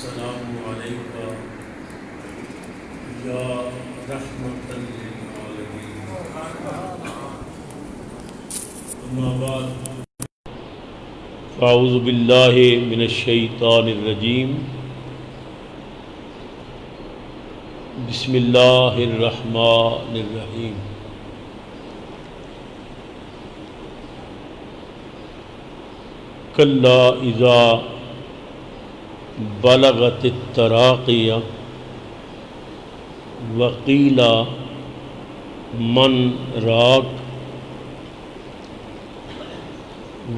السلام علیکم یا رحمۃ للعالمین، اما بعد اعوذ باللہ من الشیطان الرجیم، بسم اللہ الرحمن الرحیم۔ کلا اذا بلغت التراقی وقیل من راق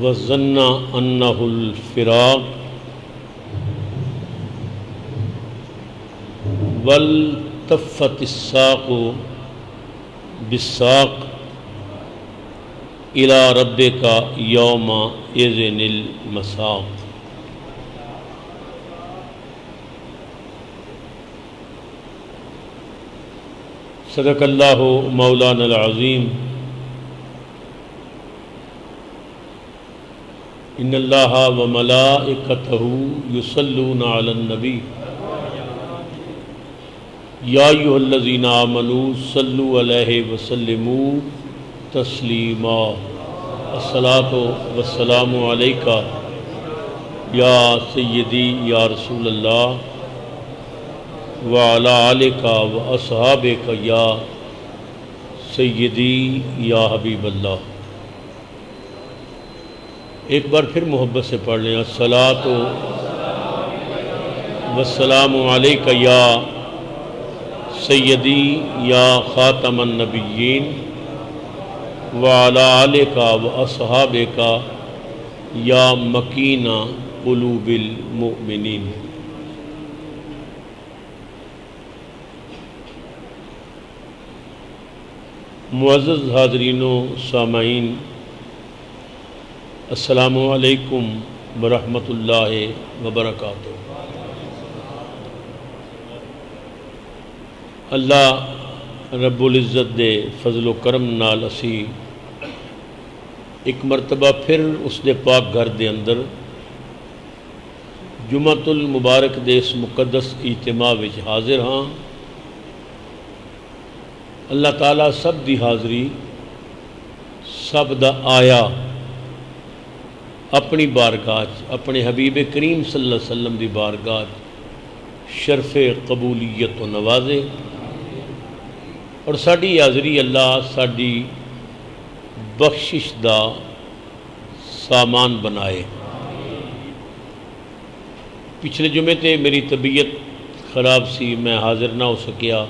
وظن انہ الفراق والتفت الساق بالساق الی ربک یومئذ المساق۔ صدق اللہ مولانا العظیم۔ ان اللہ وملائکتہ یصلون علی النبی یا ایھا الذین آمنوا صلوا علیہ وسلموا تسلیما۔ الصلاۃ والسلام علیک یا سیدی یا رسول اللہ وعلی آلک واصحابک یا سیدی یا حبیب اللہ۔ ایک بار پھر محبت سے پڑھ لیں، الصلاۃ والسلام علیک یا سیدی یا خاتم النبیین وعلی آلک واصحابک یا مکین قلوب المؤمنین۔ معزز حاضرین و سامعین، السلام علیکم ورحمۃ اللہ وبرکاتہ۔ اللہ رب العزت دے فضل و کرم نال اسی ایک مرتبہ پھر اس دے پاک گھر دے اندر جمعۃ المبارک دے اس مقدس اجتماع وچ حاضر ہاں۔ اللہ تعالیٰ سب دی حاضری، سب دا آیا اپنی بارگاہ، اپنے حبیب کریم صلی اللہ علیہ وسلم دی بارگاہ شرف قبولیت و نوازے، اور ساڈی حاضری اللہ ساڈی بخشش دا سامان بنائے۔ پچھلے جمعے تے میری طبیعت خراب سی، میں حاضر نہ ہو سکیا،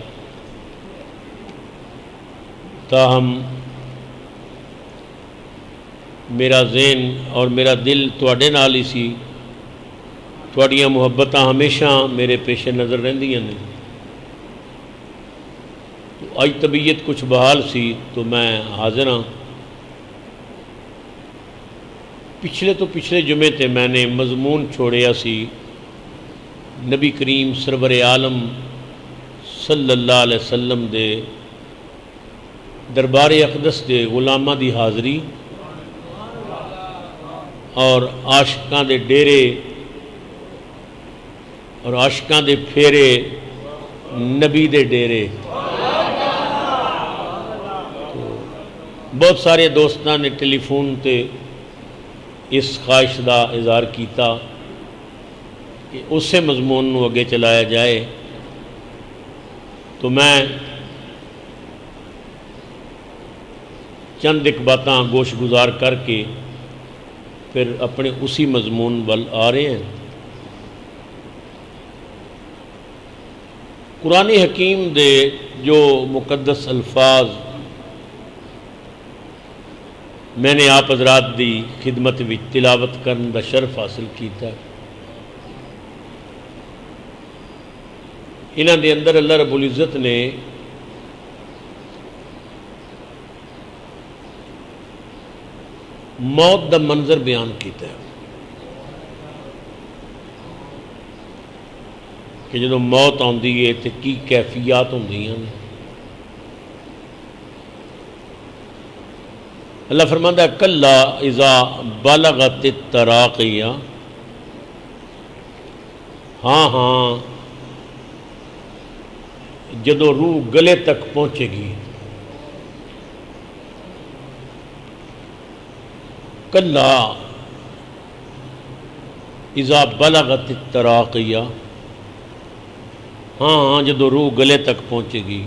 تاہم میرا ذہن اور میرا دل تواڈے نال ہی سی، تواڈیاں محبتاں ہمیشہ میرے پیش نظر رہندیاں نے۔ اج طبیعت کچھ بحال سی تو میں حاضر ہاں۔ پچھلے جمعے تے میں نے مضمون چھوڑیا سی نبی کریم سرور عالم صلی اللہ علیہ وسلم دے دربار اقدس دے غلاماں دی حاضری اور عاشقاں دے ڈیرے اور عاشقاں دے پھیرے نبی دے ڈیرے۔ بہت سارے دوستاں نے ٹیلی فون تے اس خواہش دا اظہار کیتا کہ اسے مضمون نو اگے چلایا جائے، تو میں چند ایک باتاں گوش گزار کر کے پھر اپنے اسی مضمون ول آ رہے ہیں۔ قرآن حکیم دے جو مقدس الفاظ میں نے آپ حضرات دی خدمت وچ تلاوت کرن دا شرف حاصل کیتا ہے، انہاں دے اندر اللہ رب العزت نے موت دا منظر بیان کیتا ہے کہ جدوں موت آندی ہے تے کی کیفیات ہوندیاں نے۔ اللہ فرماندا ہے کلا اذا بلغت التراقی، ہاں ہاں جدو روح گلے تک پہنچے گی، کلا اذا بلغت التراقیہ، ہاں ہاں جدو روح گلے تک پہنچے گی،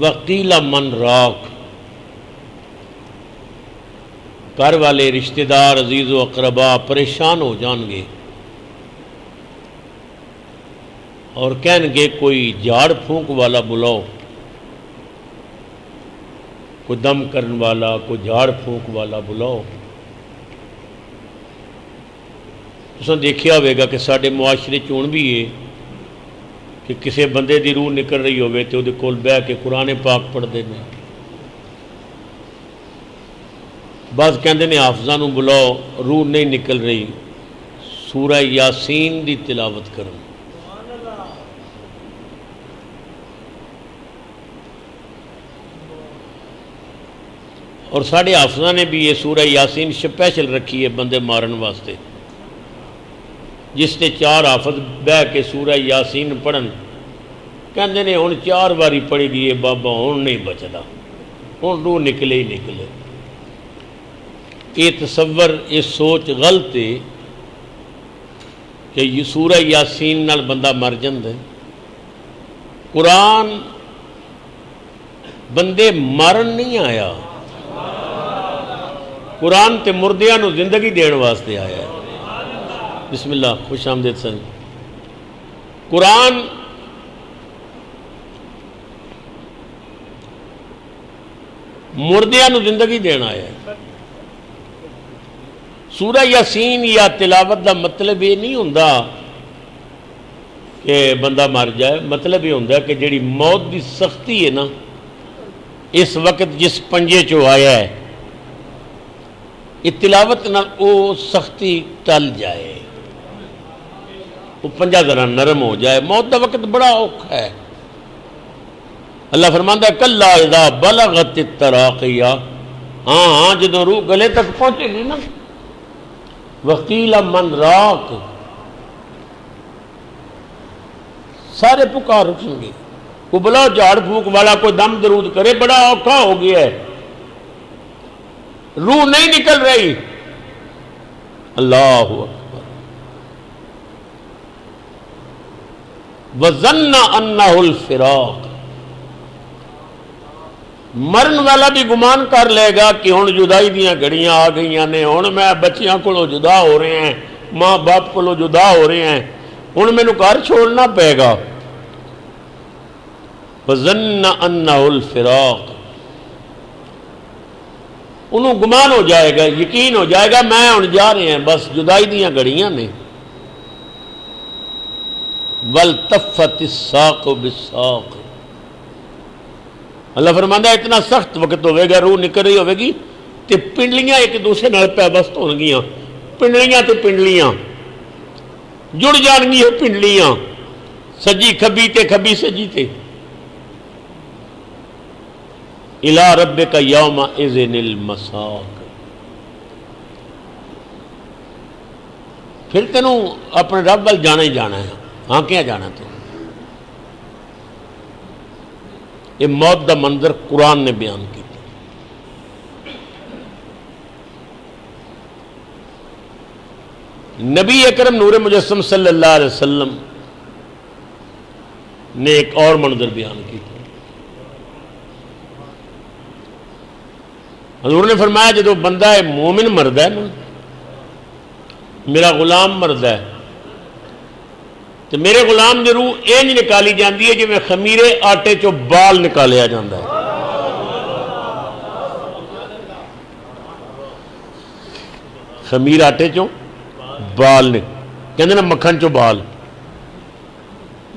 وقیل من راک، گھر والے رشتہ دار عزیز و اقربا پریشان ہو جان گے اور کہیں گے کوئی جھاڑ پھونک والا بلاؤ، کوئی دم کرن والا، کوئی جھاڑ پھونک والا بلاؤ۔ تساں دیکھیا ہوئے گا کہ ساڈے معاشرے چون بھی ہے کہ کسی بندے دی روح نکل رہی ہوئے تو دے کول بیٹھ کے قرآن پاک پڑھتے ہیں، بعض کہندے نے حافظاں نوں بلاؤ، روح نہیں نکل رہی، سورہ یاسین دی تلاوت کرو۔ اور ساڑھے حافظاں نے بھی یہ سورہ یاسین سپیشل رکھی ہے بندے مارن واسطے، جس نے 4 حافظ بہ کے سورہ یاسین پڑھن، کہندے نے ہن 4 باری پڑھی گئی ہے بابا، ہن نہیں بچدا، ہن روح نکلے ہی نکلے۔ یہ تصور، یہ سوچ غلط ہے کہ یہ سورہ یاسین نال بندہ مر جاندا ہے۔ قرآن بندے مارن نہیں آیا، قرآن تے مردیاں نو زندگی دین واسطے آیا ہے۔ بسم اللہ، خوش آمدید سن۔ قرآن مردیاں نو زندگی دین آیا ہے۔ سورہ یاسین یا تلاوت دا مطلب یہ نہیں ہوندا کہ بندہ مر جائے، مطلب یہ ہوندا کہ جڑی موت دی سختی ہے نا، اس وقت جس پنجے چو آیا ہے، یہ تلاوت نہ او سختی ٹل جائے، وہ پنجا ذرا نرم ہو جائے۔ موت دا وقت بڑا اوکھا ہے۔ اللہ فرماندا ہے کلا اذا بلغت التراقیہ، ہاں ہاں جدوں روح گلے تک پہنچے گی نا، وقیل من راک، سارے پکار اٹھیں گے، کو بلا جھاڑ پھونک والا، کوئی دم درود کرے، بڑا اوکھا ہو گیا ہے، روح نہیں نکل رہی۔ اللہ اکبر۔ وَظَنَّ أَنَّهُ الْفِرَاقُ، مرن والا بھی گمان کر لے گا کہ ہن جدائی دیاں گھڑیاں آ گئیاں نے، ہن میں بچیاں کولوں جدا ہو رہے ہیں، ماں باپ کولوں جدا ہو رہے ہیں، ہن مینوں گھر چھوڑنا پے گا۔ وَظَنَّ أَنَّهُ الْفِرَاقُ، انہوں گمان ہو جائے گا، یقین ہو جائے گا میں ہن جا رہے ہیں، بس جدائی دیاں گھڑیاں نے۔ وَالْتَفَّتِ السَّاقُ بِالسَّاقِ، اللہ فرماندا ہے اتنا سخت وقت ہوئے گا، روح نکل رہی ہوئے گی تے پنڈلیاں ایک دوسرے نال پیوست ہون گیاں، پنڈلیاں تے پنڈلیاں جڑ جان گیاں، پنڈلیاں سجی کھبی تے کھبی سجی تے۔ اِلَىٰ رَبِّكَ يَوْمَئِذٍ الْمَسَاقُ، پھر تینوں اپنے رب وال جانا ہی جانا ہے، ہاں کیا جانا تو۔ یہ موت دا منظر قرآن نے بیان کیا۔ نبی اکرم نور مجسم صلی اللہ علیہ وسلم نے ایک اور منظر بیان کیا۔ حضور نے فرمایا جدو بندہ مومن مرد ہے نا، میرا غلام مرد ہے، تو میرے غلام دی روح یہ نہیں نکالی جاندی ہے جی میں خمیرے آٹے چو بال نکالیا جاندہ ہے۔ خمیر آٹے چو بال نے کہندے نا مکھن چو بال،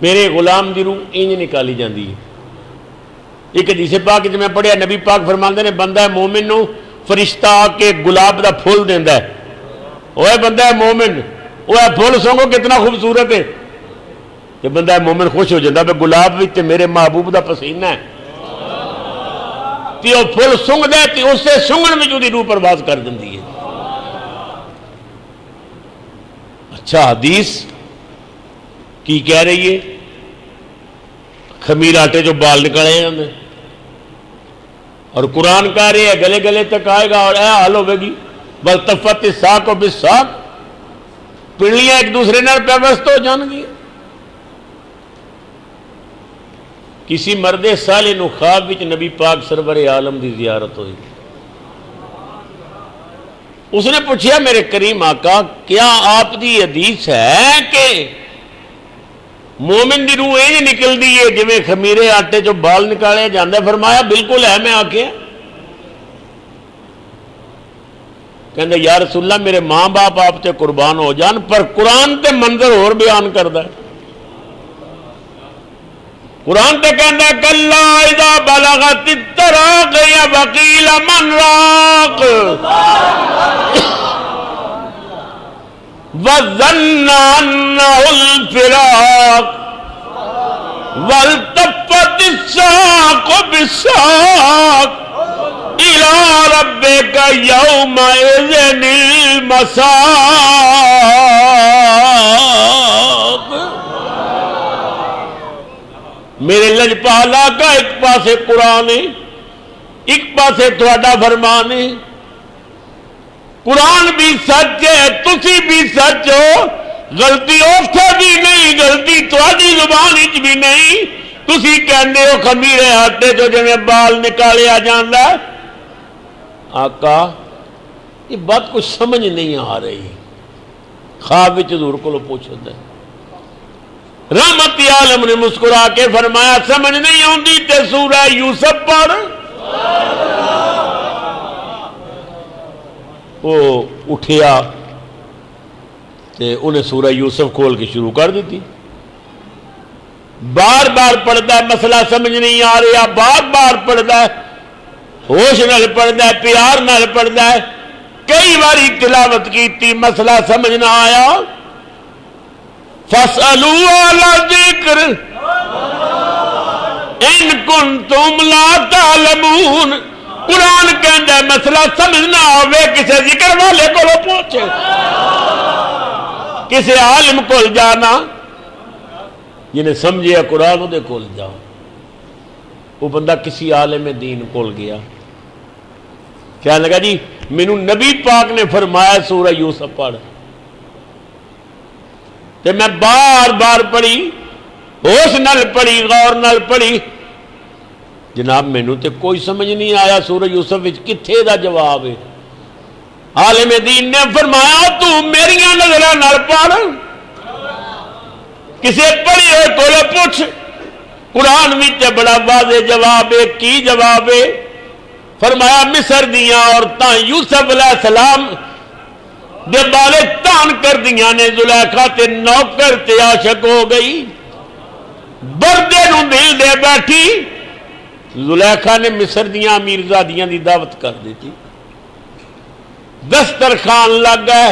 میرے غلام دی روح یہ نہیں نکالی جاندی ہے۔ ایک حدیث پاک جب میں پڑھیا، نبی پاک فرماندے نے بندہ مومن نو فرشتہ آ کے گلاب دا پھول دیندا ہے، اوے بندہ مومن، اوے پھول سنگو کتنا خوبصورت ہے، کہ بندہ مومن خوش ہو جاتا ہے، گلاب بھی تے میرے محبوب دا پسینہ ہے، تے وہ پھول سنگ دے تے اس سے سنگن میں جو دی روح پرواز کر دیندی ہے۔ اچھا حدیث کی کہہ رہی ہے؟ خمیر آٹے جو بال نکالے جاندے، اور قرآن کہہ رہی ہے گلے گلے تک آئے گا اور اے حال ہوے گی والتفت الساق بالساق، پنڈلیاں ایک دوسرے نال پیوست ہو جان گی۔ کسی مرد صالح نو خواب وچ نبی پاک سرور عالم دی زیارت ہوئی، اس نے پوچھا میرے کریم آقا کیا آپ دی حدیث ہے کہ مومن دی روح یہ نکل دی ہے جویں خمیرے آٹے جو بال نکالے جاندے؟ فرمایا بالکل ہے۔ میں آکھیا کہندے یا رسول اللہ میرے ماں باپ آپ تے قربان ہو جان، پر قرآن تے منظر اور بیان کردا ہے۔ قرآن تے کہندا ہے کلا اذا بلغت التراقی وقیل من راق وظن انه الفراق والتفت الساق بالساق الى ربك يومئذ المساق۔ میرے لجپالا کا ایک پاسے قرآن ہے، ایک پاسے تھوڑا فرمان ہے۔ قرآن بھی سچ ہے، تسی بھی سچ ہو، غلطی اوتھے بھی نہیں، غلطی تہاڈی زبان وچ بھی نہیں۔ تسی کہندے ہو خمیرے آٹے جو جویں بال نکالیا جاندا ہے۔ آقا یہ بات کچھ سمجھ نہیں آ رہی۔ خواب وچ حضور کو پوچھدا ہے، رحمت عالم نے مسکرا کے فرمایا سمجھ نہیں آندی تے سورہ یوسف پڑھ۔ وہ اٹھیا تے انہیں سورہ یوسف کھول کے شروع کر دیتی، بار بار پڑھتا ہے، مسئلہ سمجھ نہیں آ رہا، بار بار پڑھتا ہے، ہوش نال پڑھتا ہے، پیار نال پڑھتا ہے، کئی باری تلاوت کی مسئلہ سمجھ نہ آیا۔ فَاسْأَلُوا عَلَى الذِّكْرِ إِن كُنتُمْ لَا تَعْلَمُونَ۔ قرآن کہندا ہے مسئلہ سمجھ نہ آوے کسے ذکر والے کو پوچھے، کسے عالم کو جانا، جنہیں سمجھے قرآن دے کول جاؤ۔ وہ بندہ کسی عالم دین کول گیا، کیا لگا جی مینوں نبی پاک نے فرمایا سورہ یوسف پڑھ، تے میں بار بار پڑھی، ہوش نال پڑھی، غور نال پڑھی، جناب مینوں تے کوئی سمجھ نہیں آیا سورہ یوسف وچ کتھے دا جواب ہے۔ عالم دین نے فرمایا تو میریاں نظراں نال پڑھ، کسے پڑھی ہوئے کولے پوچھ، قرآن وچ بڑا واضح جواب ہے۔ کی جواب ہے؟ فرمایا مصر دیاں عورتاں یوسف علیہ السلام دے بالے تان کر دیاں نے، زلیخا تے نوکر تے عاشق ہو گئی، بردے نو دل دے بیٹھی۔ زلیخا نے مصر دیاں امیرزادیاں دی دعوت کر دیتی، دسترخوان لگ گئے،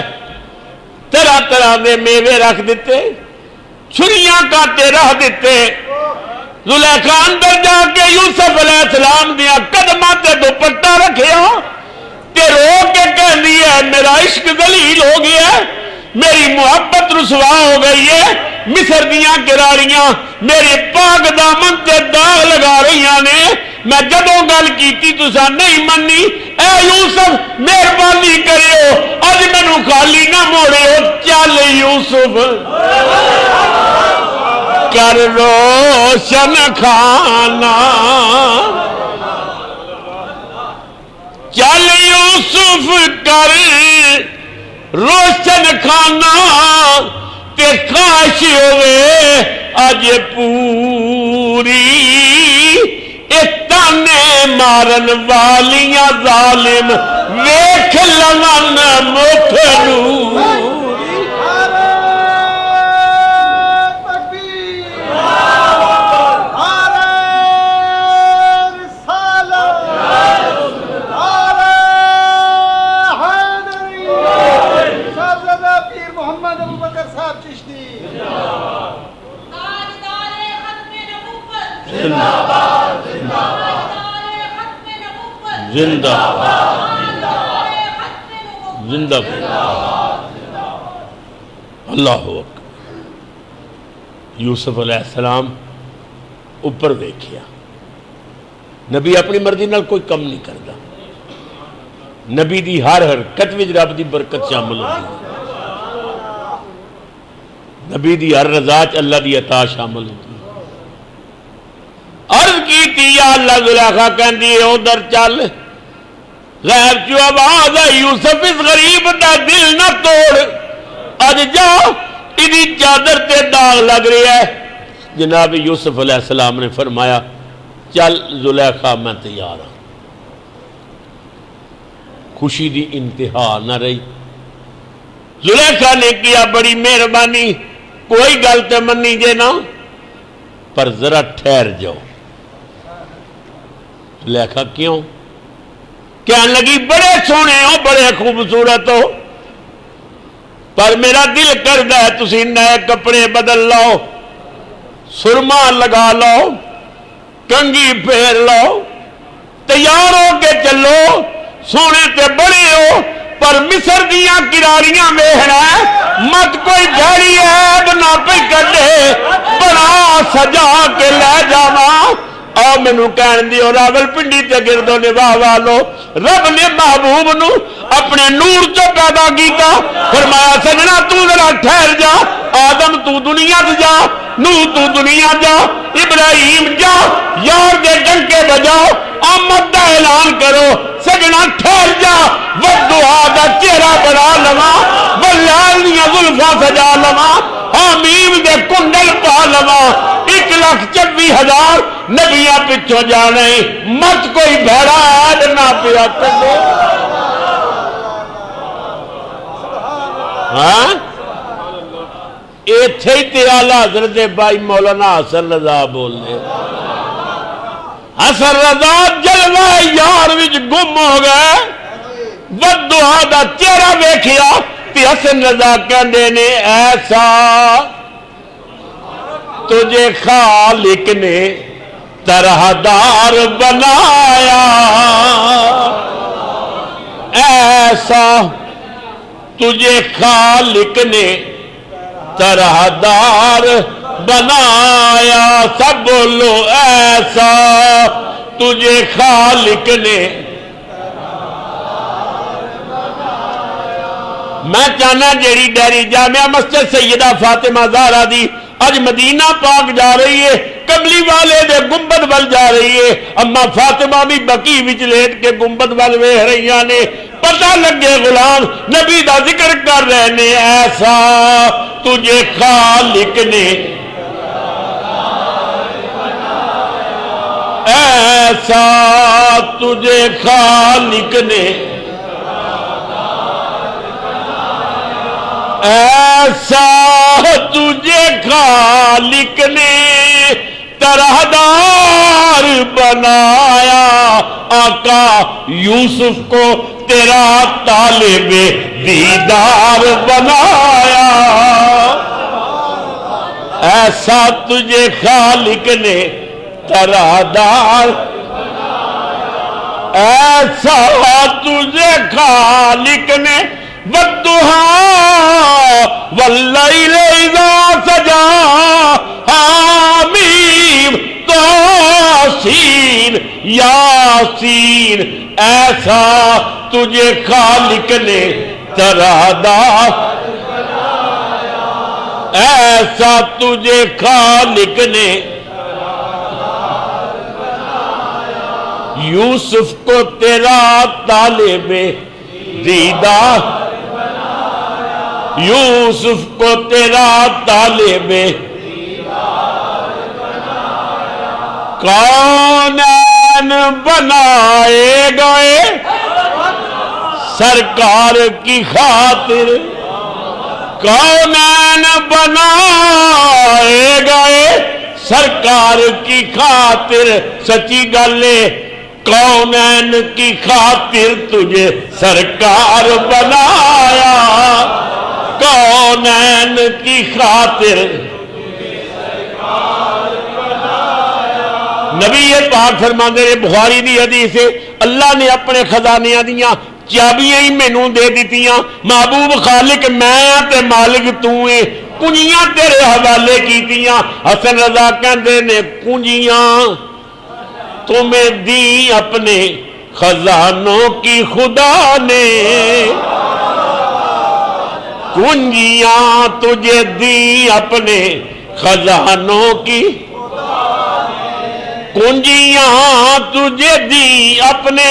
طرح طرح دے میوے رکھ دیتے، چھریاں کاٹے رکھ دیتے۔ زلیخا اندر جا کے یوسف علیہ السلام دیا قدماں تے دوپٹہ رکھیا تے رو کے کہندی ہے میرا عشق ذلیل ہو گیا ہے، میری محبت رسوا ہو گئی ہے، مصر دیاں کراڑیاں میرے پاک دامن تے داغ لگا رہی نے، میں جدوں گل کیتی تساں نہیں منی، اے یوسف مہربانی کریو اج مینوں خالی نہ موڑیو، چل یوسف کر روشن خانہ، چل یوسف کر روشن خانہ، تے کاش ہوئے اج پوری اتانے مارن والیاں ظالم ویکھ لون مکھ نور۔ زندہ زندہ اللہ اکبر. یوسف علیہ السلام اوپر ویکھیا. نبی اپنی مرضی نال کوئی کم نہیں کرتا. نبی دی ہر حرکت وچ رب دی برکت شامل ہوتی. نبی دی ہر رضا چ اللہ دی عطا شامل ہوتی. عرض کی تھی یا اللہ زلیخا کہندی ہے ادھر چل. غیب چو آواز ہے یوسف اس غریب دا دل نہ توڑ. اج جا ادی چادر تے داغ لگ رہی ہے. جناب یوسف علیہ السلام نے فرمایا چل زلیخا میں تیار ہوں. خوشی دی انتہا نہ رہی. زلیخا نے کیا بڑی مہربانی کوئی گل تے منی جے نا پر ذرا ٹھہر جاؤ. زلیخا کیوں؟ کہنے لگی بڑے سونے ہو بڑے خوبصورت ہو پر میرا دل کردا ہے تسی نئے کپڑے بدل لو سرما لگا لو کنگھی پھیر لو تیار ہو کے چلو. سونے تے بڑے ہو پر مصر دیاں کراریاں ویکھنا مت کوئی بھڑی عیب نہ پئی کڈے بڑا سجا کے لے جاواں. آؤ مینوں کہن دیو راول پنڈی تے گردو نواہ والو رب نے محبوب نو اپنے نور چو پیدا کیتا. فرمایا سجنا تو ذرا ٹھہر جا. آدم تو دنیا جا نوح تو دنیا جا ابراہیم جا یار دے ڈنکے بجاؤ آمد دا اعلان کرو. سجنا ٹھہر جا والدعا دا چہرہ بنا لواں واللیل دیاں زلفاں سجا لواں حمیم دے کنڈل پا لواں. 1,26,000 نبیاں پچھوں جانے مت کوئی بھیڑا عیب نہ پیا کرو. ہاں ایتھے ہی تے اعلیٰ حضرت بھائی مولانا حسن رضا بولنے. حسن رضا جلوہ یار وچ گم ہو گئے. والدعا دا چہرہ ویکھیا تے حسن رضا کہندے نے ایسا تجھے خالق نے طرح دار بنایا. ایسا تجھے خالق نے طرح دار بنایا. سب بولو ایسا تجھے خالق نے. میں چاہنا جیڑی ڈیری جامعہ مسجد سیدہ فاطمہ زہرا دی اج مدینہ پاک جا رہی ہے کملی والے دے گنبد ول جا رہی ہے. اما فاطمہ بھی بقی وچ لیٹ کے گنبد ول ویکھ رہیاں نے. پتہ لگے غلام نبی دا ذکر کر رہے نے. ایسا تجھے خالق نے ایسا تجھے خالق نے ایسا تجھے خالق نے طرح دار بنایا. آقا یوسف کو تیرا طالب دیدار بنایا. ایسا تجھے خالق نے طرح دار ایسا تجھے خالق نے والضحیٰ واللیل اذا سجا حامیم طاسین یاسین. ایسا تجھے خالق نے طرح دار ایسا تجھے خالق نے یوسف کو تیرا طالب دیدار یوسف کو تیرا طالب کونین بنائے گئے سرکار کی خاطر. کونین بنائے گئے سرکار کی خاطر. سچی گل ہے کونین کی خاطر تجھے سرکار بنایا. کونین کی خاطر نبی یہ پاک فرماندے نے بخاری دی حدیث ہے اللہ نے اپنے خزانیاں دیاں چابیاں ہی مینوں دے دتیاں، محبوب خالق میں تے مالک تو ہے، کنجیاں تیرے حوالے کیتیاں۔ حسن رضا کہندے نے کنجیاں تمہیں دی اپنے خزانوں کی خدا نے، کنجیاں تجھے دی اپنے خزانوں کی، کنجیاں تجھے دی اپنے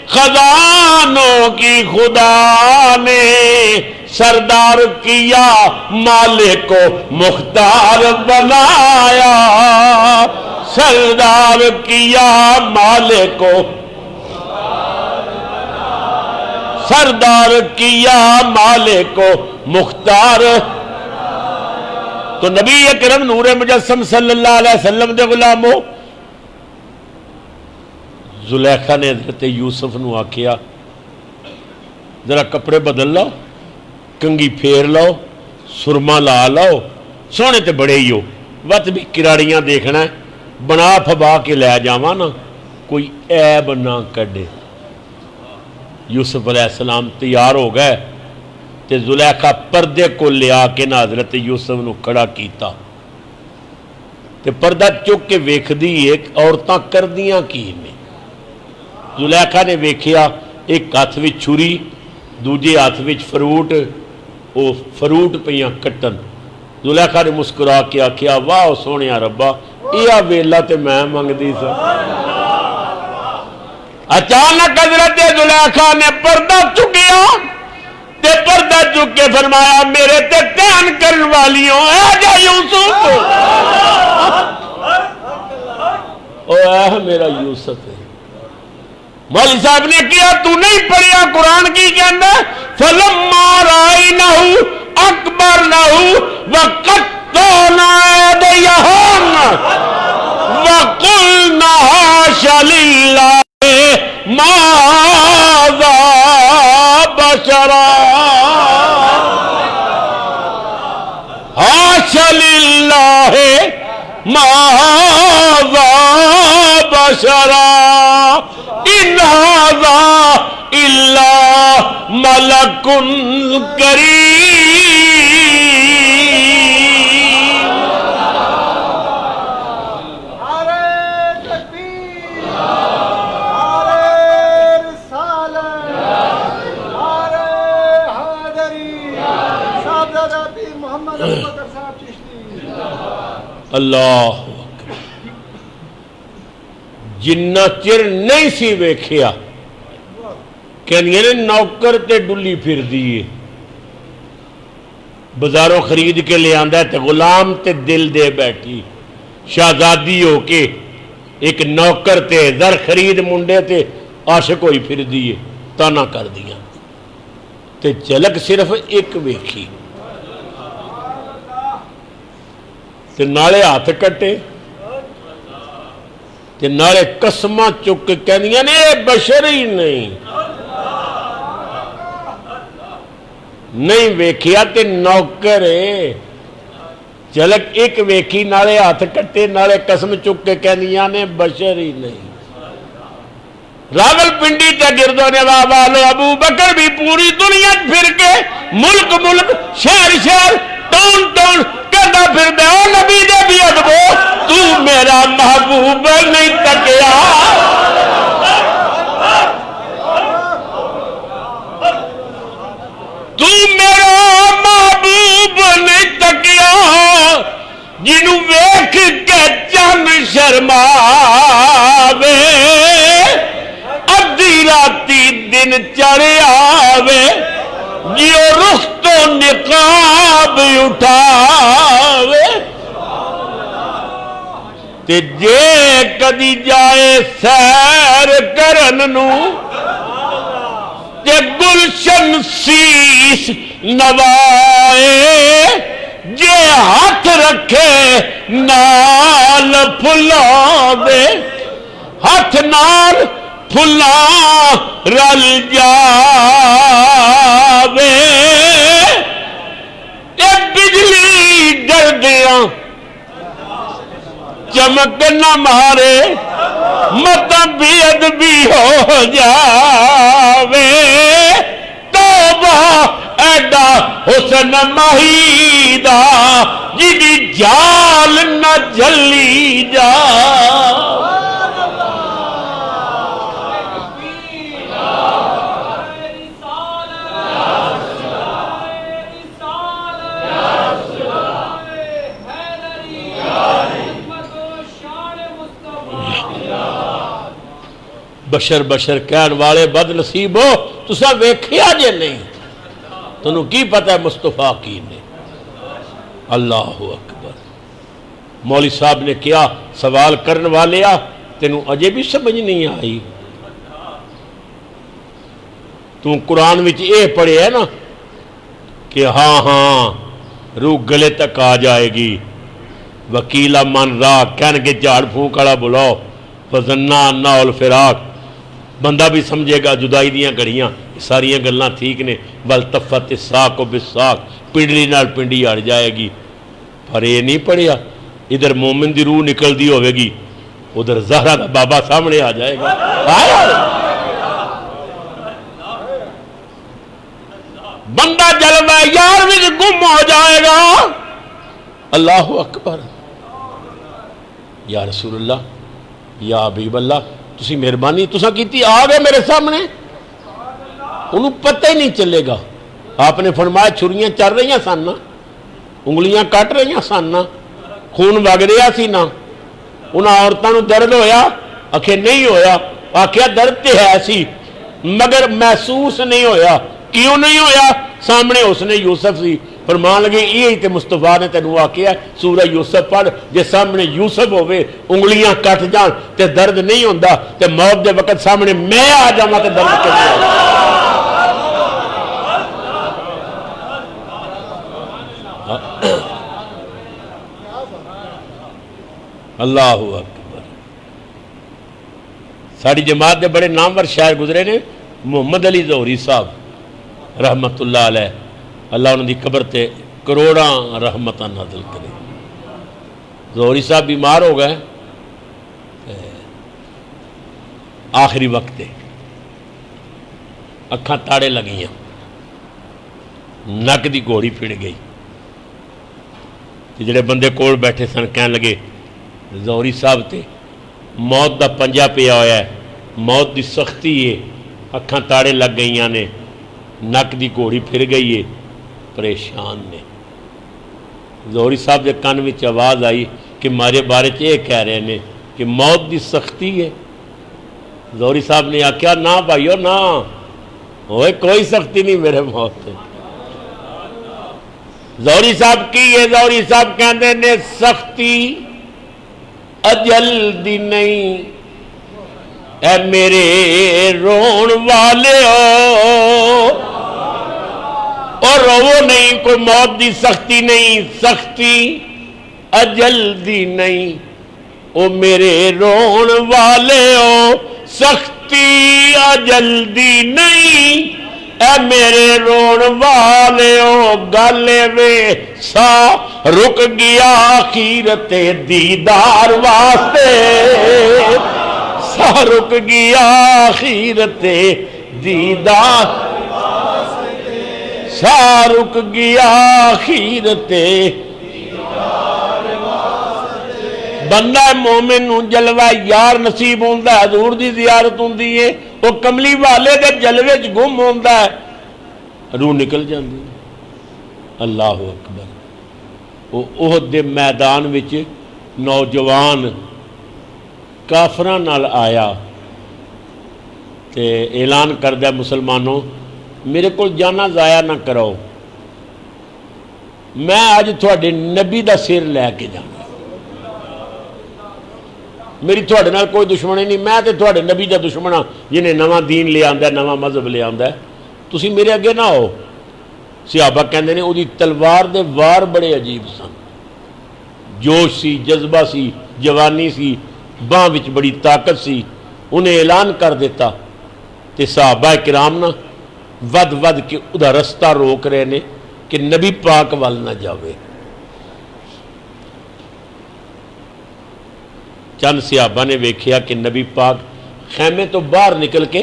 خزانوں کی خدا نے، سردار کیا مالک کو مختار بنایا، سردار کیا مالک کو، سردار کیا مالک کو مختار۔ تو نبی اکرم نور مجسم صلی اللہ علیہ وسلم دے غلامو، زلیخا نے حضرت یوسف نو آکھیا ذرا کپڑے بدل لاؤ، کنگھی پھیر لاؤ، سرما لا لاؤ، سونے تے بڑے ہی ہو، وقت بھی کراڑیاں دیکھنا ہے، بنا پھبا کے لے جاواں نا، کوئی عیب نہ کڈے۔ یوسف علیہ السلام تیار ہو گئے تے زلیخا پردے کو لیا کے نہ حضرت یوسف نو کھڑا کیتا تے پردہ چک کے ویکھ دی ایک عورتاں کردیاں کی نے۔ زلیخا نے ویکھیا ایک ہاتھ وچ چھری، دوجے ہاتھ وچ فروٹ، او فروٹ پیاں کٹن۔ زلیخا نے مسکرا کے آکھیا واہ سونیا ربا، یہ ویلا تے میں منگدی سا۔ اچانک حضرت زلیخا نے پردہ چکیا تے پردہ چک کے فرمایا میرے تے کان کرن والیوں اے جا یوسف، او اے میرا یوسف ہے۔ مولوی صاحب نے کیا تو نہیں پڑھیا قرآن کی کہنا فَلَمَّا رَأَيْنَهُ أَكْبَرْنَهُ وَقَطَّعْنَا أَيْدِيَهُنَّ وَقُلْنَا حَاشَ لِلَّهِ مَا هَذَا بَشَرًا حَاشَ لِلَّهِ مَا هَذَا بَشَرًا إِنْ هَذَا إِلَّا مَلَكٌ كَرِيمٌ۔ نعرہ تکبیر، نعرہ رسالت، نعرہ حیدری، صاحبزادہ پیر محمد ابوبکر صاحب چشتی۔ اللہ جنہ چر نہیں سی ویکھیا کہنیے نے نوکر تے ڈلی پھر دیئے، بازاروں خرید کے لے آندہ ہے تے غلام تے دل دے بیٹھی، شہزادی ہو کے ایک نوکر تے در خرید منڈے تے عاشق ہوئی پھر دیئے، تانا کر دیا تے جھلک صرف ایک ویکھی تے نالے ہاتھ کٹے تے نالے قسمہ چک کہنیاں نے بشر ہی نہیں ویکھیا تے نوکر ہے، جھلک ایک ویکھی نالے ہاتھ کٹے نالے قسم چک کے کہنیاں نے بشر ہی نہیں۔ راول پنڈی تے گردوں نے والو ابو بکر بھی پوری دنیا پھر کے ملک ملک شہر شہر ٹون ٹون کہنا پھر دے او نبی دے بھی ادبو تو میرا محبوب نہیں تکیا، تو میرا محبوب نہیں تکیا، جنوں ویکھ کے چن شرماوے، ادھی راتی دن چڑھ آوے، جیو رخ تو نقاب اٹھاوے، تے جے کدی جائے سیر کرن نو تے گلشن سیس نوائے، جے ہاتھ رکھے نال پھلاوے، ہاتھ نال پھلا رل جاوے، اے بجلی ڈردیاں چمک نہ مارے، مت بے ادبی ہو جاوے توبہ ایڈا حسن ماہی دا جدی جال نہ جلی جا بشر بشر کہن والے بد نصیب ہو تسا ویکھیا جے نہیں تنوں کی پتہ ہے مصطفیٰ کی نے اللہ اکبر مولوی صاحب نے کیا سوال کرن والے تینوں اجے بھی سمجھ نہیں آئی تو قرآن وچ اے پڑھے ہے نا کہ ہاں روح گلے تک آ جائے گی وکیلا من را کہن کے جھاڑ پھونک والا بلاؤ فزنا انا الفراق بندہ بھی سمجھے گا جدائی دیاں گھڑیاں ساریاں گلاں ٹھیک نے والتفت الساق بالساق پنڈلی نال پنڈی اڑ جائے گی پر یہ نہیں پڑھیا ادھر مومن دی روح نکل دی ہوئے گی ادھر زہرا دا بابا سامنے آ جائے گا بندہ جلوہ یار بھی گم ہو جائے گا اللہ اکبر یا رسول اللہ یا حبیب اللہ تسی مہربانی تسا کیتی آ گئے میرے سامنے انہوں پتہ ہی نہیں چلے گا آپ نے فرمایا چھریاں چل رہی ہیں سن انگلیاں کٹ رہی ہیں سن خون وگ رہا سی نا انہاں عورتوں نو درد ہویا آخے نہیں ہویا آخیا درد تے ہے سی مگر محسوس نہیں ہویا کیوں نہیں ہویا سامنے اس نے یوسف سی فرمان لگے یہ تے مصطفیٰ نے تینوں آکھیا سورہ یوسف پڑھ جے سامنے یوسف ہوئے انگلیاں کٹ جان تے درد نہیں ہوندا تے موت دے وقت سامنے میں آ جاواں تے درد کیوں اللہ اکبر ساری جماعت دے بڑے نامور شاعر گزرے نے محمد علی ظہوری صاحب رحمت اللہ علیہ اللہ انہوں دی قبر تے کروڑاں رحمتہ نازل کرے ظہوری صاحب بیمار ہو گئے آخری وقت اکھاں تاڑے لگیاں نک دی گھوڑی پھڑ گئی جڑے بندے کول بیٹھے سن کہنے لگے ظہوری صاحب تے موت دا پنجا پیا ہویا ہے موت دی سختی ہے اکھاں تاڑے لگ گئیاں نے نک دی گھوڑی پھر گئی ہے پریشان نے ظہوری صاحب دے کان وچ آواز آئی کہ مارے بارے یہ کہہ رہے ہیں کہ موت دی سختی ہے ظہوری صاحب نے آکھیا نہ بھائیو نہ ہوئے کوئی سختی نہیں میرے موت تے ظہوری صاحب کی ہے ظہوری صاحب کہندے نے سختی اجل دی نہیں اے میرے رون والے اور رو نہیں کوئی موت دی سختی نہیں سختی اجل دی نہیں او میرے رون والے سختی اجل دی نہیں اے میرے رون والے گالے وے سا رک گیا آخرت دیدار واسطے سا رک گیا آخرت دیدار سا رک گیا آخرت بندہ مومن نو جلوہ یار نصیب ہوندا ہے حضور دی زیارت ہوندی ہے وہ کملی والے دے جلوے چ گم ہوندا ہے روح نکل جاندی اللہ اکبر وہ احد دے میدان وچ نوجوان کافراں نال آیا تے اعلان کردہ مسلمانوں میرے کو جانا ضائع نہ کرو میں آج تھوڑے نبی دا سر لے کے جانا میری تھوڑے نال کوئی دشمنی نہیں میں تے تھوڑے نبی دا دشمن ہاں جنہیں نواں دین لے آندا ہے نواں مذہب لے آندا ہے تسی میرے اگے نہ ہو صحابہ کہندے نے اودی تلوار دے وار بڑے عجیب سن جوش سی جذبہ سی جوانی سی باں وچ بڑی طاقت سی انہیں اعلان کر دیتا تے صحابہ کرام نہ ود ود کے ادھا رستہ روک رہے نے کہ نبی پاک وال نہ جاوے چند صحابہ نے ویکھیا کہ نبی پاک خیمے تو باہر نکل کے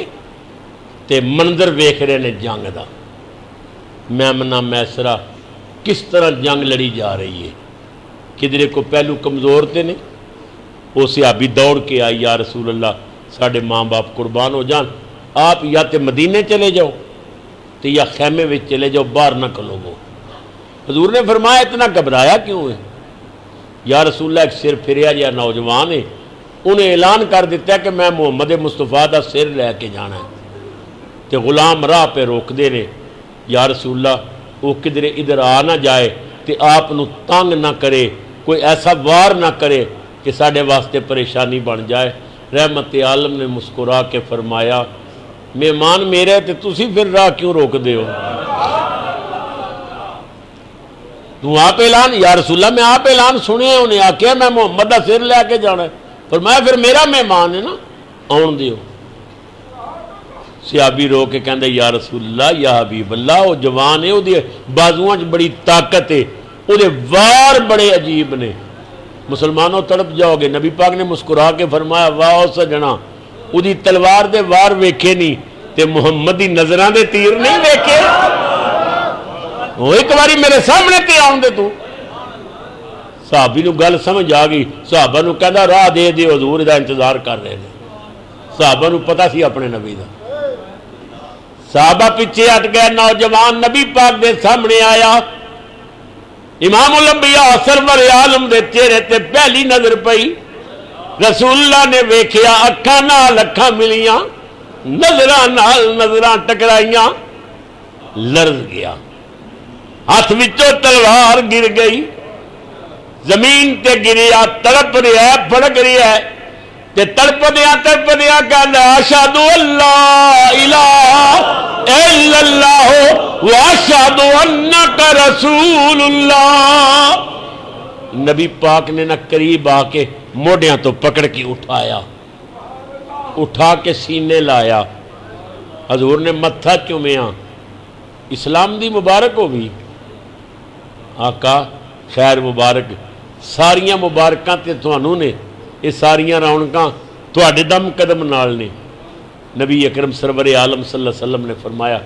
تے منظر ویکھ رہے نے جنگ دا، میمنہ میسرہ کس طرح جنگ لڑی جا رہی ہے، کدھرے کو پہلو کمزور تے نے، وہ صحابی دوڑ کے آئی، یا رسول اللہ ساڑھے ماں باپ قربان ہو جان، آپ یا تے مدینے چلے جاؤ تے یا خیمے وچ چلے جاؤ، باہر نہ کھلو۔ حضور نے فرمایا اتنا گھبرایا کیوں ہے؟ یا رسول اللہ ایک سر پھریا یا نوجوان ہے، انہیں اعلان کر دیتا ہے کہ میں محمد مصطفیٰ دا سر لے کے جانا ہے، تے غلام راہ پہ روک دے نے، یا رسول اللہ وہ کدھر ادھر آ نہ جائے تے آپ نو تنگ نہ کرے، کوئی ایسا وار نہ کرے کہ ساڑھے واسطے پریشانی بن جائے۔ رحمت عالم نے مسکرا کے فرمایا مہمان میرے تے تسی پھر راہ کیوں روک دے ہو؟ تو آپ اعلان، یا رسول اللہ میں آپ اعلان سنے، انہیں آکھیا میں محمد دا سر لے کے جانا ہے، فرمایا پھر میرا مہمان ہے نا، آن دیو۔ صحابی رو کے کہندے یا رسول اللہ یا حبیب اللہ وہ جوان ہے، وہ دی بازوان بڑی طاقت ہے، وہ دے وار بڑے عجیب نے، مسلمانوں تڑپ جاؤ گے۔ نبی پاک نے مسکرا کے فرمایا واہ سجنا، وہ دی تلوار دے وار ویکھے نہیں تے محمدی نظران دے تیر نہیں ویکھے، وہ ایک باری میرے سامنے تے آن دے تو۔ صحابی نو گل سمجھ آ گئی، صحابہ نو کہندا راہ دے دے، حضور دا انتظار کر رہے ہیں۔ صحابہ نو پتہ سی اپنے نبی دا، صحابہ پیچھے ہٹ گئے، نوجوان نبی پاک دے سامنے آیا، امام الانبیاء سرور عالم دے چہرے تے پہلی نظر پئی، رسول اللہ نے ویکھیا اکھاں نال اکھاں ملیاں، نظراں نال نظراں ٹکرائیاں، لرز گیا، ہاتھ وچوں تلوار گر گئی، زمین تے گریا، تڑپ رہا ہے، پھڑک رہا ہے، تے تڑپدیاں کہندا اشہد اللہ الہ الا اللہ واشہد انک رسول اللہ۔ نبی پاک نے نہ قریب آ کے موڈیاں تو پکڑ کے اٹھایا، اٹھا کے سینے لایا، حضور نے متھا چومیا، اسلام دی مبارک ہو بھی آقا خیر مبارک، ساریاں مبارکاں تے تھانوں نے، یہ ساریاں رونقاں تواڈے دم قدم نال نے۔ نبی اکرم سرور عالم صلی اللہ علیہ وسلم نے فرمایا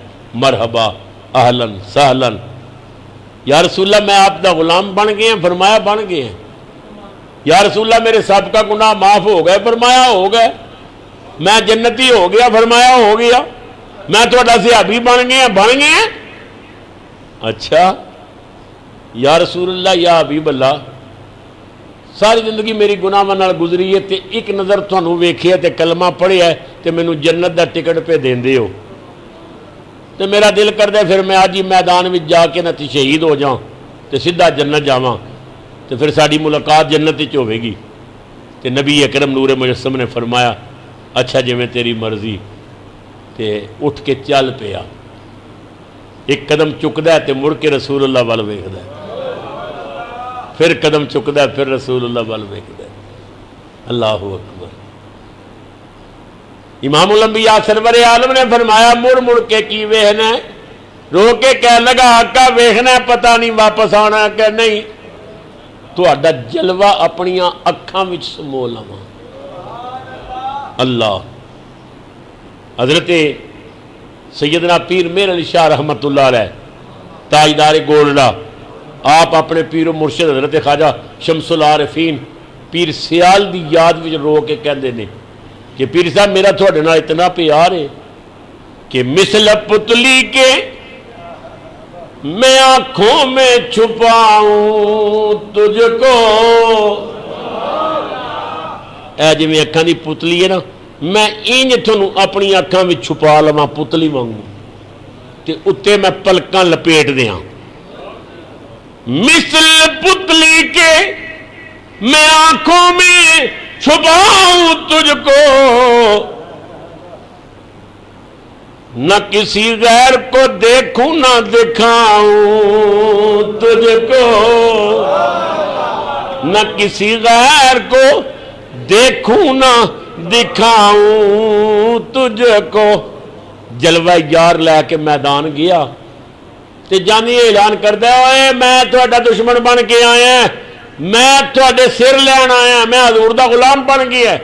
مرحبا اہلاً سہلاً، یا رسول اللہ میں آپ دا غلام بن گئے ہیں، فرمایا بن گئے ہیں۔ یا رسول اللہ میرے سابقہ گناہ معاف ہو گئے، فرمایا ہو گئے۔ میں جنتی ہو گیا، فرمایا ہو گیا۔ میں تھوڑا صحابی بن گئے ہیں، بن گئے ہیں۔ اچھا یا رسول اللہ یا حبیب اللہ ساری زندگی میری گناہاں نال گزری ہے تے ایک نظر تھانوں ویکھیا تے کلمہ پڑھیا ہے تے مینوں جنت دا ٹکٹ پہ دیندے ہو، تے میرا دل کردا ہے پھر میں اج ہی میدان وچ جا کے نہ تے شہید ہو جاؤں تے سیدھا جنت جاواں، تے پھر ساڈی ملاقات جنت وچ ہوے گی۔ تے نبی اکرم نور مجسم نے فرمایا اچھا جویں تیری مرضی، تے اٹھ کے چل پیا، ایک قدم چکدا ہے تے مڑ کے رسول اللہ ول ویکھدا ہے، پھر قدم چکدا ہے پھر رسول اللہ ول ویکھدا ہے۔ اللہ اکبر۔ امام الانبیاء سرور عالم نے فرمایا مڑ مڑ کے کی ویکھنا ہے؟ رو کے کہہ لگا آقا ویکھنا ہے، پتہ نہیں واپس آنا کہ نہیں، تہاڈا جلوہ اپنیاں اکھاں وچ سمو لواں۔ اللہ حضرت سیدنا پیر مہر علی شاہ رحمت اللہ علیہ تاجدار گولڈا، آپ اپنے پیر و مرشد حضرت خواجہ شمس العارفین پیر سیال دی یاد وچ رو کے کہندے نے کہ پیر صاحب میرا تھوڑے نال اتنا پیار ہے کہ مثل پتلی کے میں آنکھوں میں چھپاؤں تجھ کو، اے جی میں اکھاں دی پتلی ہے نا، میں اینج تھانوں اپنی اکھاں وچ چھپا لواں پتلی وانگوں تے اتے میں پلکاں لپیٹ دیاں۔ مثل پتلی کے میں آنکھوں میں چھپاؤں تجھ کو، نہ کسی غیر کو دیکھوں نہ دکھاؤں تجھ کو، نہ کسی غیر کو دیکھوں نہ دکھاؤں تجھ کو۔ جلوہ یار لے کے میدان گیا تے جانی اعلان کردہ اے میں تھوڑا دشمن بن کے آیا میں تھوڑے سر لین آیا، میں حضور دا غلام بن گیا.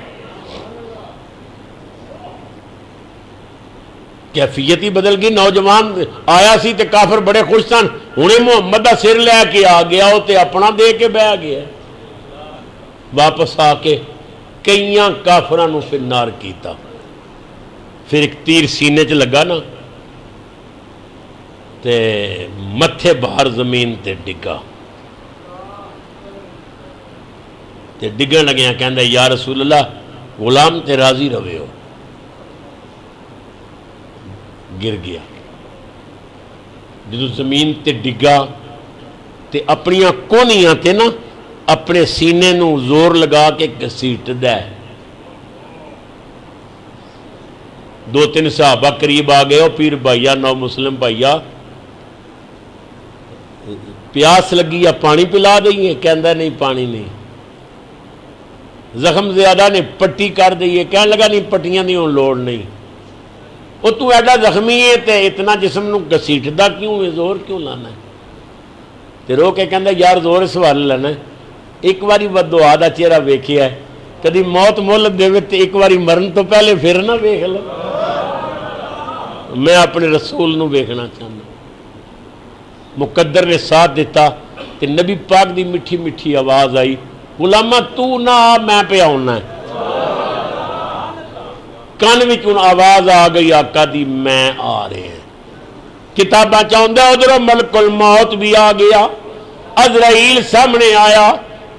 کیفیت ہی بدل گئی. نوجوان آیا سی تے کافر بڑے خوش سن، ہنے محمد دا سر لے کے آ گیا وہ تے اپنا دے کے بہ گیا. واپس آ کے کئیاں کافراں نو پھر نار کیتا. پھر ایک تیر سینے چ لگا نا تے متھے باہر زمین تے ڈگا. تے ڈگن لگیا کہندا یا رسول اللہ غلام تے راضی رہے ہو. گر گیا. جدو زمین تے ڈگا تے اپنیاں کونیاں تے نا اپنے سینے نو زور لگا کے گھسیٹ دے. دو تین صحابہ قریب آ گئے. پیر بھائیا نو مسلم بھائیا پیاس لگی یا پانی پلا دئیے؟ کہندا نہیں پانی نہیں. زخم زیادہ نے پٹی کر دئیے؟ کہنے لگا نہیں پٹیاں دی ہن لوڑ نہیں. وہ تو ایڈا زخمی ہے تے اتنا جسم نو گھسیٹدا کیوں ہے؟ زور کیوں لانا ہے؟ تے رو کے کہندا یار زور اس وال لینا ہے. ایک واری بددعا دا چہرہ ویکھیا ہے، کدی موت مول دے تے ایک واری مرن تو پہلے پھر نہ ویکھ لو. میں اپنے رسول نو ویکھنا چاہنا. مقدر نے ساتھ دیتا تے نبی پاک دی میٹھی میٹھی آواز آئی، غلامہ تو نہ آ میں پہ آنا ہے. کان وچ آواز آ گئی آقا دی میں آ رہے ہیں. کتاباں چاہندا ادھر ملک الموت بھی آ گیا. عزرائیل سامنے آیا،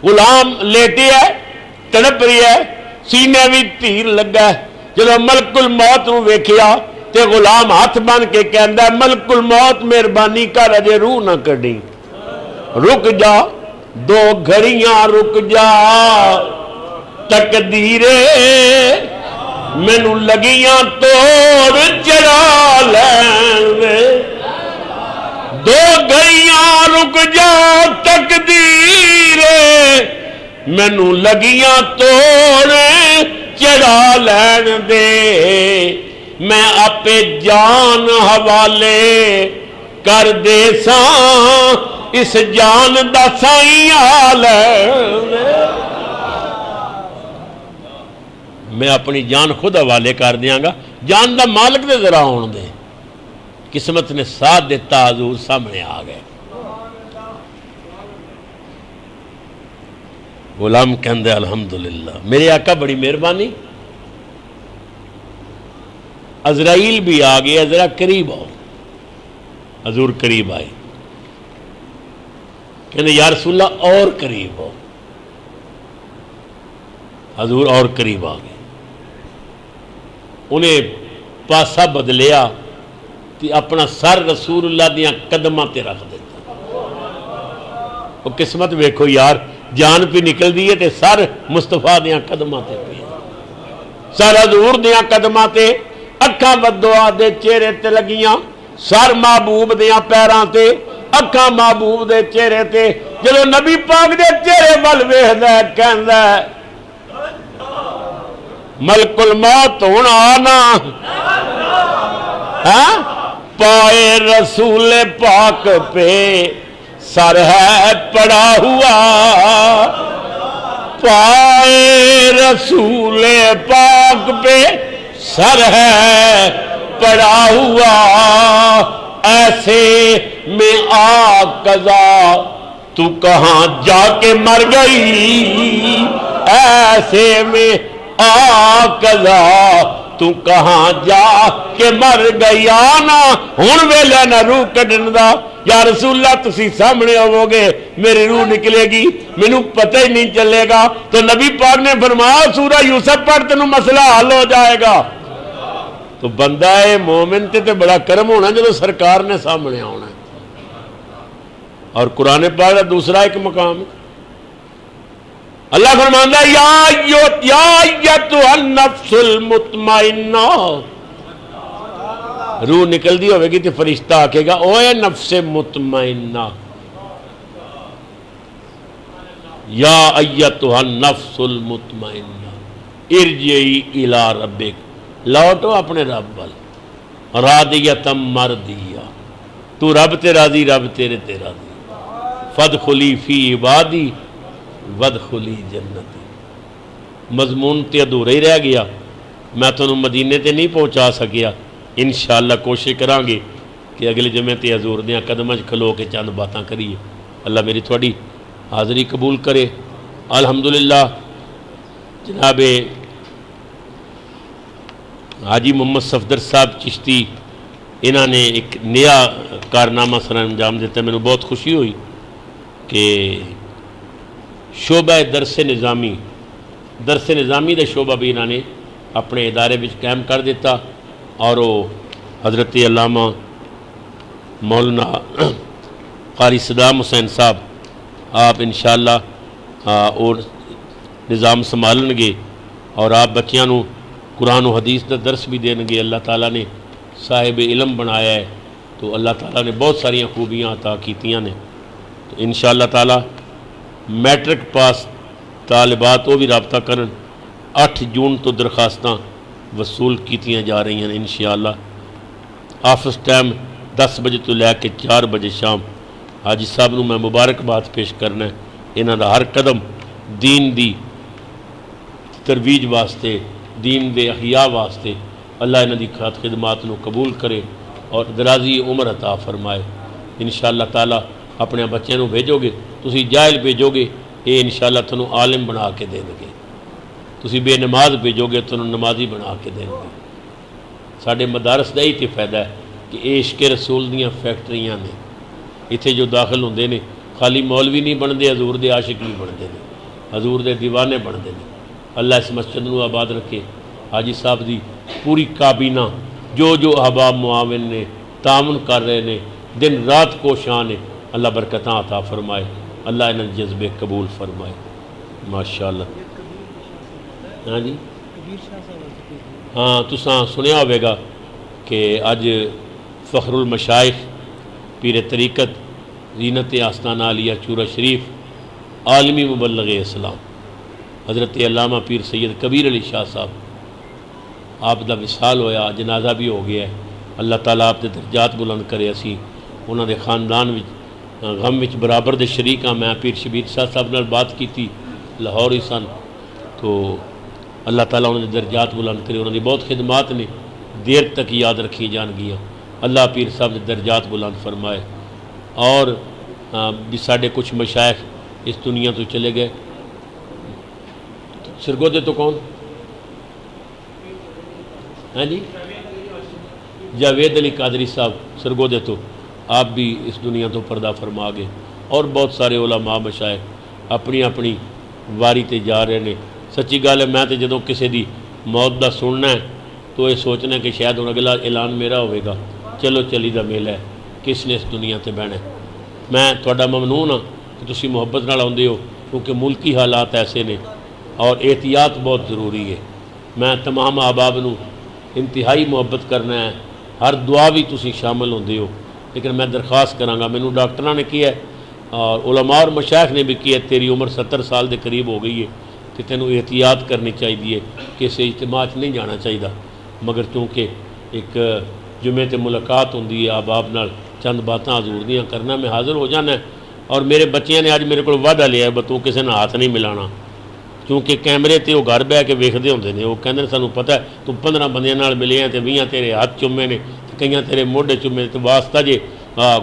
غلام لیٹے ہے تڑپ رہی ہے، سینے بھی تیر لگا ہے. جب ملک الموت نو ویکھیا تے غلام ہاتھ بن کے کہندا ہے ملک الموت مہربانی کر اجے روح نہ کڈی، رک جا دو گھڑیاں رک جا، تقدیرے مینو لگیاں توڑ چڑھا لین دے. دو گھڑیاں رک جا تقدیرے مینو لگیاں توڑ چڑھا لین دے. میں اپے جان حوالے کر دے ساں اس جان دا سائیں حال ہے. میں اپنی جان خود حوالے کر دیاں گا، جان دا مالک دے ذرا ہون دے. قسمت نے ساتھ دیتا، حضور سامنے آ گئے. غلام کہندے الحمدللہ میرے آقا بڑی مہربانی. عزرائیل بھی آ گیا، ذرا قریب آؤ. حضور قریب آئے، کہنے یا رسول اللہ اور قریب ہو. حضور اور قریب آ گئے. انہیں پاسا بدلیا تے اپنا سر رسول اللہ دیاں قدماں تے رکھ دیتا. وہ قسمت ویکھو یار، جان پہ نکل دیئے تے سر مصطفیٰ دیاں قدماں تے پہ، سر حضور دیاں قدماں تے، اکھاں بددعا دے چہرے تے لگیاں، سر محبوب دیاں پیراں تے، اکھاں محبوب دے چہرے تے. جدو نبی پاک دے چہرے ول ویکھدا ہے کہندا ہے ملک الموت ہونا آنا. پائے رسول پاک پہ سر ہے پڑا ہوا، پائے رسول پاک پہ سر ہے پڑا ہوا. ایسے میں آ قضا تو کہاں جا کے مر گئی، ایسے میں آ قضا تو کہاں جا کے مر گئی. آنا ہن ویلے نہ روح کڈن دا. یا رسول اللہ تسی سامنے ہوو گے میری روح نکلے گی، مینوں پتہ ہی نہیں چلے گا. تو نبی پاک نے فرمایا سورہ یوسف پڑھ تینوں مسئلہ حل ہو جائے گا. تو بندہ مومن تے بڑا کرم ہونا جب سرکار نے سامنے آنا. اور قرآن پاک کا دوسرا ایک مقام ہے، اللہ فرماندا ہے یا ایتھا النفس المطمئنہ. روح نکل دی ہوئے گی تو فرشتہ آکے گا اوے نفس مطمئنہ، یا ایتھا النفس المطمئنہ ارجعی الی ربک، لوٹو اپنے رب وال، راضیۃ مرضیہ، تو رب تے راضی رب تیرے تے راضی. فادخلی فی عبادی وادخلی جنتی۔ مضمون تے ادھورا ہی رہ گیا، میں تمہیں مدینے تے نہیں پہنچا سکیا، انشاءاللہ کوشش کریں گے کہ اگلے جمعے تے حضور دیاں قدماں وچ کھلو کے چند باتاں کریے۔ اللہ میری تھوڑی حاضری قبول کرے۔ الحمدللہ جناب حاجی محمد صفدر صاحب چشتی انہوں نے ایک نیا کارنامہ سر انجام دیتا ہے، میں نے بہت خوشی ہوئی کہ شعبہ درس نظامی دے شعبہ بھی انہوں نے اپنے ادارے وچ قائم کر دیتا، اور وہ حضرت علامہ مولانا قاری صدام حسین صاحب آپ انشاءاللہ اور نظام سنبھالن گے، اور آپ بچیاں نو قرآن و حدیث دا درس بھی دین گے۔ اللہ تعالیٰ نے صاحب علم بنایا ہے، تو اللہ تعالیٰ نے بہت ساریاں خوبیاں عطا کیتیاں نے۔ تو انشاءاللہ تعالیٰ میٹرک پاس طالبات وہ بھی رابطہ کرن، 8 جون تو درخواستاں وصول کیتیاں جا رہی ہیں انشاءاللہ۔ آفس ٹائم 10 بجے تو لے کے 4 بجے شام۔ حاجی صاحب نو میں مبارکباد پیش کرنا ہے، انہاں دا ہر قدم دین دی ترویج واسطے، دین دے احیاء واسطے، اللہ انہاں دی خدمات نو قبول کرے اور درازی عمر عطا فرمائے۔ انشاءاللہ تعالیٰ اپنے بچوں نو بھیجو گے، تسی جاہل بھیجو گے یہ انشاءاللہ تنوں عالم بنا کے دیں گے، تسی بے نماز بھیجو گے تنوں نمازی بنا کے دیں گے۔ ساڈے مدارس دا ہی تے فائدہ ہے کہ عشق رسول دیاں فیکٹریاں نے، اتھے جو داخل ہوندے نے خالی مولوی نہیں بنتے، حضور دے عاشق نہیں بنتے ہیں، حضور دے دیوانے بنتے ہیں۔ اللہ اس مسجد نو آباد رکھے۔ حاجی صاحب دی پوری کابینہ جو احباب معاون نے تعاون کر رہے نے، دن رات کوشاں نے، اللہ برکتاں عطا فرمائے، اللہ انہاں جذبے قبول فرمائے۔ ماشاءاللہ۔ ہاں جی ہاں تساں سنیا ہوئے گا کہ اج فخر المشائخ پیر طریقت زینت آستانہ عالیہ چورہ شریف عالمی مبلغ اسلام حضرت علامہ پیر سید کبیر علی شاہ صاحب آپ دا وصال ہویا، جنازہ بھی ہو گیا ہے۔ اللہ تعالیٰ آپ دے درجات بلند کرے۔ اسی انہاں دے خاندان وچ غم وچ برابر دے شریک ہاں۔ میں پیر شبیر شاہ صاحب نال بات کیتی، لاہور ہی سن، تو اللہ تعالیٰ انہاں دے درجات بلند کرے۔ انہاں دی بہت خدمات نے دیر تک یاد رکھی جان گیاں۔ اللہ پیر صاحب دے درجات بلند فرمائے۔ اور بھی ساڈے کچھ مشائخ اس دنیا تو چلے گئے۔ سرگودے تو کون؟ ہاں جی جاوید علی قادری صاحب سرگودے تو آپ بھی اس دنیا تو پردہ فرما گئے، اور بہت سارے علماء مشائخ اپنی اپنی واری تے جا رہے نے۔ سچی گل ہے، میں تے جدوں کسی دی موت دا سننا ہے تو یہ سوچنا ہے کہ شاید ہن اگلا اعلان میرا ہوئے گا، چلو چلی دا میلہ ہے، کس نے اس دنیا تے بہنا ہے۔ میں تھوڑا ممنون ہاں کہ تسی محبت نال آؤندے ہو، کیونکہ ملکی حالات ایسے نے اور احتیاط بہت ضروری ہے۔ میں تمام احباب نو انتہائی محبت کرنا ہے، ہر دعا بھی تسی شامل ہوندے ہو، لیکن میں درخواست کراں گا، مینوں ڈاکٹراں نے کیا ہے اور علماء اور مشائخ نے بھی کیا ہے، تیری عمر 70 سال دے قریب ہو گئی ہے کہ تینوں احتیاط کرنی چاہیے، کسی اجتماع نہیں جانا چاہیے، مگر چونکہ ایک جمعے تے ملاقات ہوندی ہے احباب نال، چند باتاں حضور دیاں کرنا، میں حاضر ہو جانا ہے۔ اور میرے بچیاں نے اج میرے کو وعدہ لیا ہے بتوں کسی نے ہاتھ نہیں ملانا، کیونکہ کیمرے تے وہ گھر بہ کے ویکھدے ہوندے نے، وہ کہندے سانوں پتہ ہے تو 15 بندیاں نال ملے ہیں تے 20 تیرے ہاتھ چومے نے، کئیاں تیرے موڈے چومے، تے واسطہ جے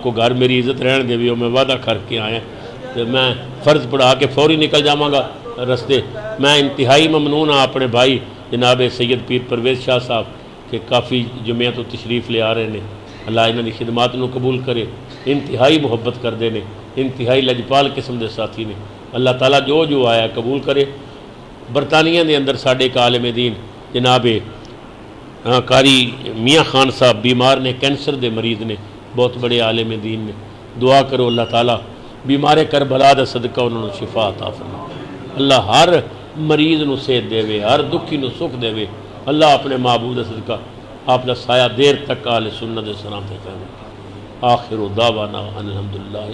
کوئی گھر میری عزت رہن دے بھی، میں وعدہ کر کے آیا تے میں فرض پڑھا کے فوری نکل جاواں گا رستے۔ میں انتہائی ممنون ہاں اپنے بھائی جناب سید پیر پرویز شاہ صاحب کہ کافی جمعہ تو تشریف لے آ رہے ہیں، اللہ انہاں دی خدمات نو قبول کرے، انتہائی محبت کردے نے، انتہائی لجپال قسم دے ساتھی نے، اللہ تعالیٰ جو آیا قبول کرے۔ برطانیہ دے اندر ساڈے ایک عالم دین جناب قاری میاں خان صاحب بیمار نے، کینسر دے مریض نے، بہت بڑے عالم دین نے، دعا کرو اللہ تعالیٰ بیمار کربلا دا صدقہ انہوں نے شفا عطا فرمائے، اللہ ہر مریض نو صحت دے، ہر دکھی نو سکھ دے، اللہ اپنے معبود دا صدقہ آپ دا سایہ دیر تک اہل سنت دے سلام تے قائم رکھے۔ آخر دعوانا ان الحمدللہ۔